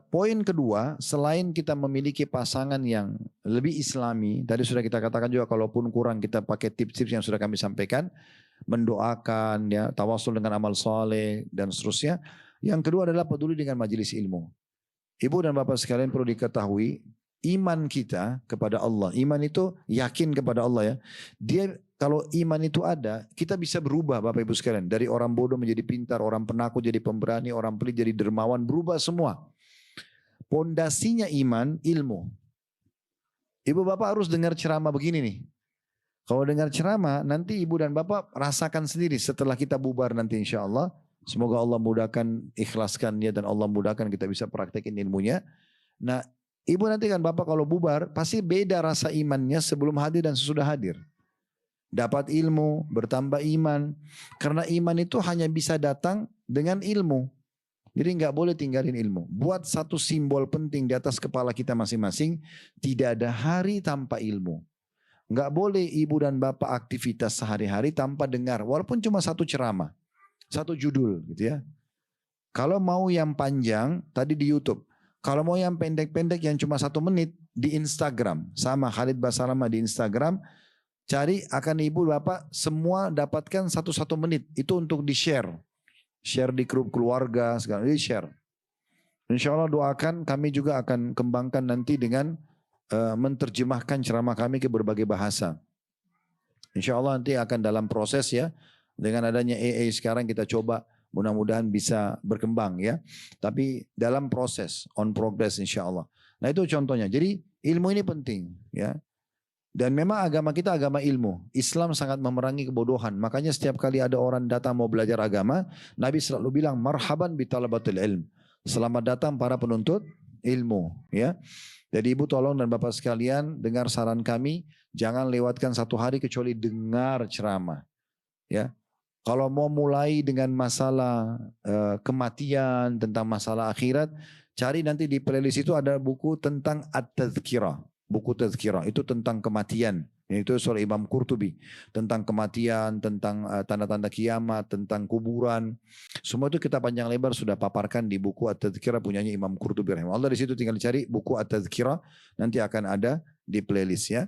poin kedua, selain kita memiliki pasangan yang lebih islami, tadi sudah kita katakan juga kalaupun kurang kita pakai tips-tips yang sudah kami sampaikan, mendoakan, ya, tawasul dengan amal soleh dan seterusnya. Yang kedua adalah peduli dengan majelis ilmu. Ibu dan bapak sekalian perlu diketahui, iman kita kepada Allah, iman itu yakin kepada Allah ya. Dia kalau iman itu ada, kita bisa berubah Bapak Ibu sekalian. Dari orang bodoh menjadi pintar, orang penakut jadi pemberani, orang pelit jadi dermawan, berubah semua. Pondasinya iman, ilmu. Ibu bapak harus dengar ceramah begini nih. Kalau dengar ceramah, nanti ibu dan bapak rasakan sendiri setelah kita bubar nanti insya Allah. Semoga Allah mudahkan, ikhlaskan niat dan Allah mudahkan kita bisa praktekin ilmunya. Nah, ibu nanti kan bapak kalau bubar, pasti beda rasa imannya sebelum hadir dan sesudah hadir. Dapat ilmu, bertambah iman. Karena iman itu hanya bisa datang dengan ilmu. Jadi nggak boleh tinggalin ilmu. Buat satu simbol penting di atas kepala kita masing-masing. Tidak ada hari tanpa ilmu. Nggak boleh ibu dan bapak aktivitas sehari-hari tanpa dengar. Walaupun cuma satu ceramah. Satu judul gitu ya. Kalau mau yang panjang, tadi di YouTube. Kalau mau yang pendek-pendek yang cuma 1 menit, di Instagram. Sama Khalid Basalamah di Instagram. Cari akan ibu bapak semua dapatkan 1 menit. Itu untuk di-share. Share di grup keluarga, segala di-share. Insya Allah doakan kami juga akan kembangkan nanti dengan menerjemahkan ceramah kami ke berbagai bahasa. Insya Allah nanti akan dalam proses ya. Dengan adanya AA sekarang kita coba mudah-mudahan bisa berkembang ya. Tapi dalam proses, on progress insya Allah. Nah itu contohnya. Jadi ilmu ini penting ya. Dan memang agama kita agama ilmu. Islam sangat memerangi kebodohan. Makanya setiap kali ada orang datang mau belajar agama, Nabi selalu bilang marhaban bi talabatil ilm. Selamat datang para penuntut ilmu, ya. Jadi ibu tolong dan bapak sekalian dengar saran kami, jangan lewatkan 1 hari kecuali dengar ceramah, ya. Kalau mau mulai dengan masalah kematian, tentang masalah akhirat, cari nanti di playlist itu ada buku tentang at-tadhkirah. Buku tazkirah itu tentang kematian. Itu surah Imam Qurtubi. Tentang kematian, tentang tanda-tanda kiamat, tentang kuburan. Semua itu kita panjang lebar sudah paparkan di buku At-Tazkirah punyanya Imam Qurtubi. Allah di situ tinggal dicari buku At-Tazkirah. Nanti akan ada di playlist ya.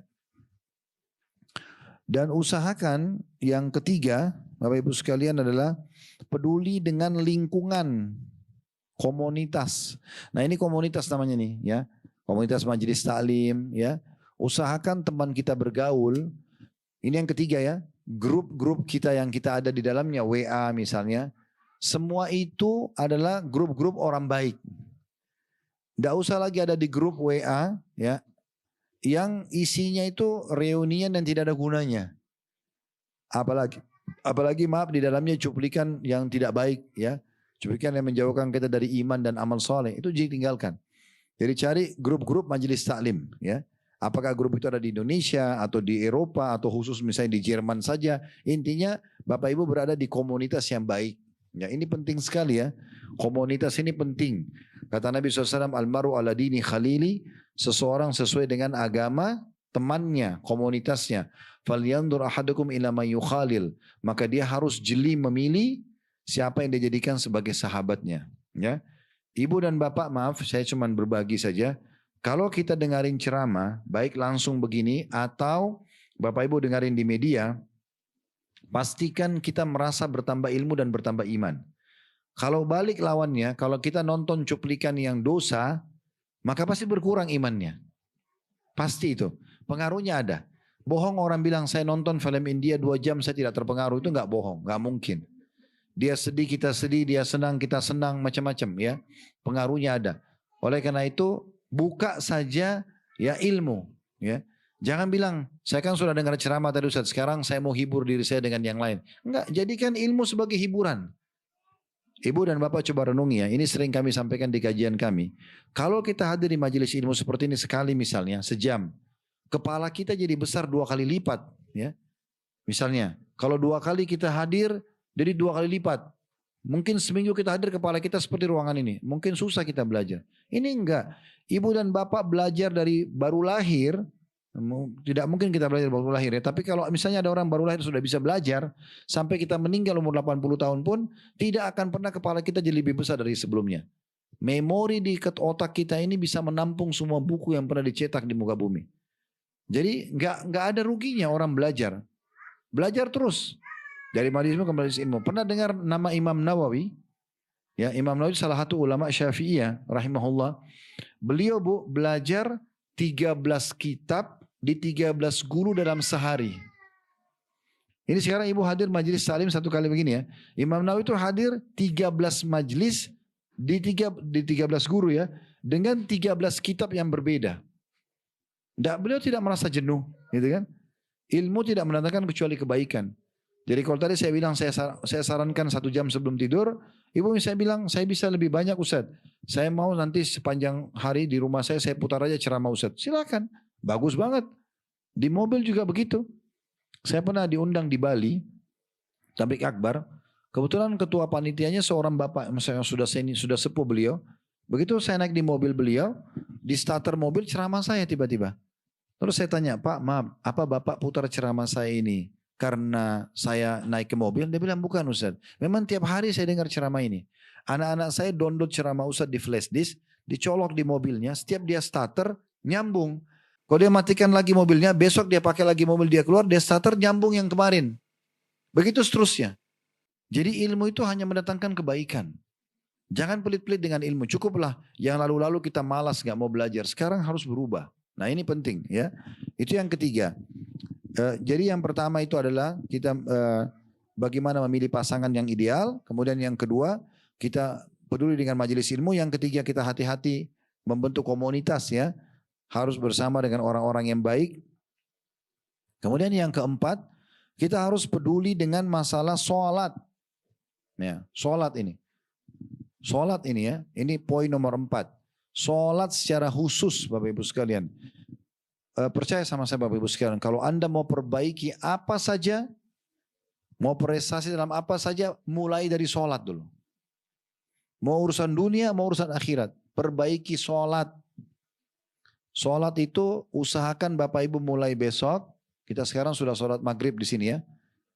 Dan usahakan yang ketiga, Bapak Ibu sekalian adalah peduli dengan lingkungan komunitas. Nah ini komunitas namanya nih ya. Komunitas majelis taklim ya. Usahakan teman kita bergaul. Ini yang ketiga ya. Grup-grup kita yang kita ada di dalamnya, WA misalnya. Semua itu adalah grup-grup orang baik. Tidak usah lagi ada di grup WA ya. Yang isinya itu reunian dan tidak ada gunanya. Apalagi maaf di dalamnya cuplikan yang tidak baik ya. Cuplikan yang menjauhkan kita dari iman dan amal soleh. Itu ditinggalkan. Jadi cari grup-grup majelis taklim ya. Apakah grup itu ada di Indonesia atau di Eropa atau khusus misalnya di Jerman saja. Intinya Bapak Ibu berada di komunitas yang baik. Ya, ini penting sekali ya. Komunitas ini penting. Kata Nabi SAW, almaru ala dini khalili, seseorang sesuai dengan agama temannya, komunitasnya. Falyandur ahadukum ila ma yukhalil. Maka dia harus jeli memilih siapa yang dia jadikan sebagai sahabatnya. Ya. Ibu dan bapak maaf saya cuma berbagi saja. Kalau kita dengarin ceramah baik langsung begini atau bapak ibu dengarin di media. Pastikan kita merasa bertambah ilmu dan bertambah iman. Kalau balik lawannya, kalau kita nonton cuplikan yang dosa. Maka pasti berkurang imannya. Pasti itu. Pengaruhnya ada. Bohong orang bilang saya nonton film India 2 jam saya tidak terpengaruh. Itu gak bohong, gak mungkin. Dia sedih, kita sedih, dia senang, kita senang, macam-macam ya. Pengaruhnya ada. Oleh karena itu, buka saja ya ilmu. Ya. Jangan bilang, saya kan sudah dengar ceramah tadi Ustaz, sekarang saya mau hibur diri saya dengan yang lain. Enggak, jadikan ilmu sebagai hiburan. Ibu dan Bapak coba renungi ya, ini sering kami sampaikan di kajian kami. Kalau kita hadir di majelis ilmu seperti ini sekali misalnya, sejam. Kepala kita jadi besar 2 kali lipat. Ya. Misalnya, kalau 2 kali kita hadir, jadi 2 kali lipat. Mungkin seminggu kita hadir kepala kita seperti ruangan ini. Mungkin susah kita belajar. Ini enggak. Ibu dan bapak belajar dari baru lahir. Tidak mungkin kita belajar baru lahir ya. Tapi kalau misalnya ada orang baru lahir sudah bisa belajar. Sampai kita meninggal umur 80 tahun pun. Tidak akan pernah kepala kita jadi lebih besar dari sebelumnya. Memori di otak kita ini bisa menampung semua buku yang pernah dicetak di muka bumi. Jadi nggak ada ruginya orang belajar. Belajar terus. Dari majelis ilmu ke majelis ilmu. Pernah dengar nama Imam Nawawi? Ya, Imam Nawawi salah satu ulama Syafi'iyah rahimahullah. Beliau belajar 13 kitab di 13 guru dalam sehari. Ini sekarang ibu hadir majelis salim satu kali begini ya. Imam Nawawi itu hadir 13 majelis di 13 guru ya. Dengan 13 kitab yang berbeda. Beliau tidak merasa jenuh gitu kan. Ilmu tidak mendatangkan kecuali kebaikan. Jadi kalau tadi saya bilang saya sarankan 1 jam sebelum tidur, ibu saya bilang saya bisa lebih banyak Ustaz. Saya mau nanti sepanjang hari di rumah saya putar aja ceramah Ustaz. Silakan, bagus banget. Di mobil juga begitu. Saya pernah diundang di Bali, tablik akbar. Kebetulan ketua panitianya seorang bapak, misalnya sudah sepuh beliau. Begitu saya naik di mobil beliau, di starter mobil ceramah saya tiba-tiba. Terus saya tanya, Pak maaf, apa Bapak putar ceramah saya ini karena saya naik ke mobil? Dia bilang bukan Ustaz. Memang tiap hari saya dengar ceramah ini. Anak-anak saya download ceramah Ustaz di flash disk, dicolok di mobilnya, setiap dia starter nyambung. Kalau dia matikan lagi mobilnya, besok dia pakai lagi mobil dia keluar, dia starter nyambung yang kemarin. Begitu seterusnya. Jadi ilmu itu hanya mendatangkan kebaikan. Jangan pelit-pelit dengan ilmu. Cukuplah yang lalu-lalu kita malas gak mau belajar. Sekarang harus berubah. Nah ini penting ya. Itu yang ketiga. Jadi yang pertama itu adalah kita bagaimana memilih pasangan yang ideal. Kemudian yang kedua kita peduli dengan majelis ilmu. Yang ketiga kita hati-hati membentuk komunitas ya. Harus bersama dengan orang-orang yang baik. Kemudian yang keempat kita harus peduli dengan masalah sholat. Ya, sholat ini. Sholat ini ya. Ini poin nomor 4. Sholat secara khusus Bapak Ibu sekalian. Percaya sama saya Bapak Ibu sekalian. Kalau Anda mau perbaiki apa saja. Mau prestasi dalam apa saja. Mulai dari sholat dulu. Mau urusan dunia, mau urusan akhirat. Perbaiki sholat. Sholat itu usahakan Bapak Ibu mulai besok. Kita sekarang sudah sholat maghrib di sini ya.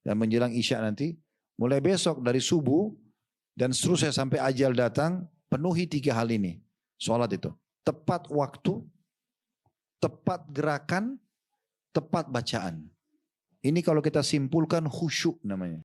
Dan menjelang isya nanti. Mulai besok dari subuh. Dan seterusnya sampai ajal datang. Penuhi 3 hal ini. Sholat itu. Tepat waktu, tepat gerakan, tepat bacaan. Ini kalau kita simpulkan khusyuk namanya.